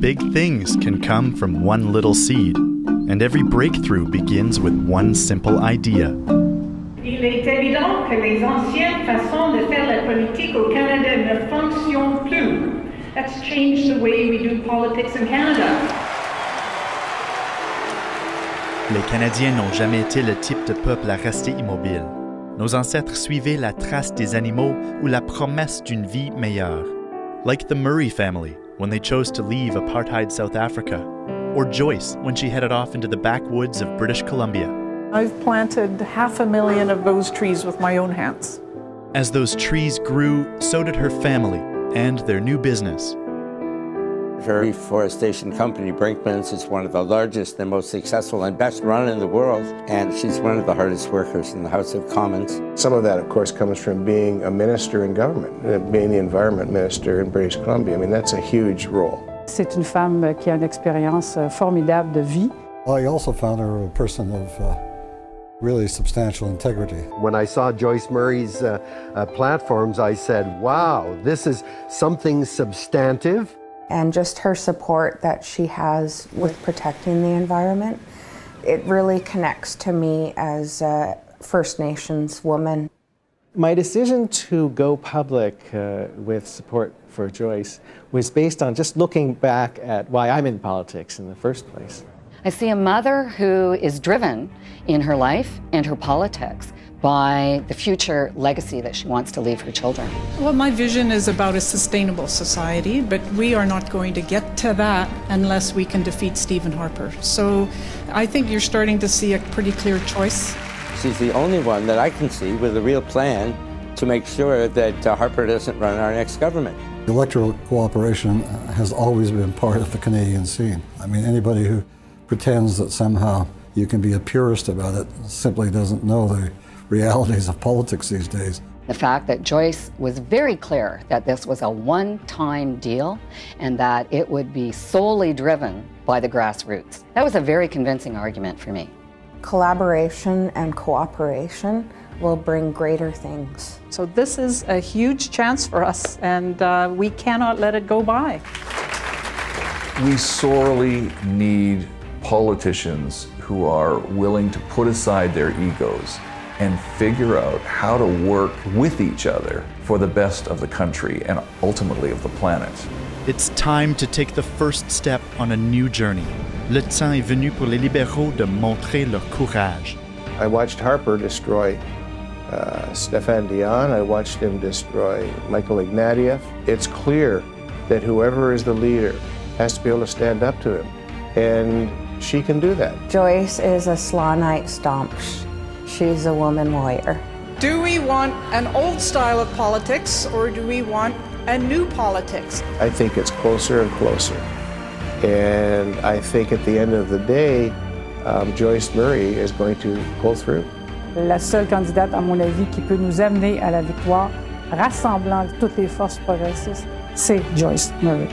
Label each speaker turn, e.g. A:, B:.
A: Big things can come from one little seed, and every breakthrough begins with one simple idea.
B: Il est évident que les anciennes façons de faire la politique au Canada ne fonctionnent plus. Let's change the way we do politics in Canada.
A: Les Canadiens n'ont jamais été le type de peuple à rester immobile. Nos ancêtres suivaient la trace des animaux ou la promesse d'une vie meilleure. Like the Murray family when they chose to leave apartheid South Africa, or Joyce when she headed off into the backwoods of British Columbia.
C: I've planted 500,000 of those trees with my own hands.
A: As those trees grew, so did her family and their new business.
D: Her reforestation company, Brinkman's, is one of the largest and most successful and best run in the world, and she's one of the hardest workers in the House of Commons.
E: Some of that, of course, comes from being a minister in government, being the environment minister in British Columbia. I mean, that's a huge role.
F: C'est une femme qui a une expérience formidable de vie.
G: I also found her a person of really substantial integrity.
H: When I saw Joyce Murray's platforms, I said, wow, this is something substantive.
I: And just her support that she has with protecting the environment, it really connects to me as a First Nations woman.
J: My decision to go public with support for Joyce was based on just looking back at why I'm in politics in the first place.
K: I see a mother who is driven in her life and her politics by the future legacy that she wants to leave her children.
C: Well, my vision is about a sustainable society, but we are not going to get to that unless we can defeat Stephen Harper. So I think you're starting to see a pretty clear choice.
D: She's the only one that I can see with a real plan to make sure that Harper doesn't run our next government.
G: Electoral cooperation has always been part of the Canadian scene. I mean, anybody who pretends that somehow you can be a purist about it simply doesn't know the realities of politics these days.
K: The fact that Joyce was very clear that this was a one-time deal and that it would be solely driven by the grassroots. That was a very convincing argument for me.
I: Collaboration and cooperation will bring greater things.
C: So this is a huge chance for us, and we cannot let it go by.
L: We sorely need politicians who are willing to put aside their egos and figure out how to work with each other for the best of the country and ultimately of the planet.
A: It's time to take the first step on a new journey. Le temps est venu pour les libéraux de montrer leur courage.
E: I watched Harper destroy Stéphane Dion. I watched him destroy Michael Ignatieff. It's clear that whoever is the leader has to be able to stand up to him, and she can do that.
I: Joyce is a slaw night stomp. She's a woman warrior.
C: Do we want an old style of politics, or do we want a new politics?
E: I think it's closer and closer. And I think at the end of the day, Joyce Murray is going to pull through.
F: La seule candidate, à mon avis, qui peut nous amener à la victoire, rassemblant toutes les forces progressistes, c'est Joyce Murray.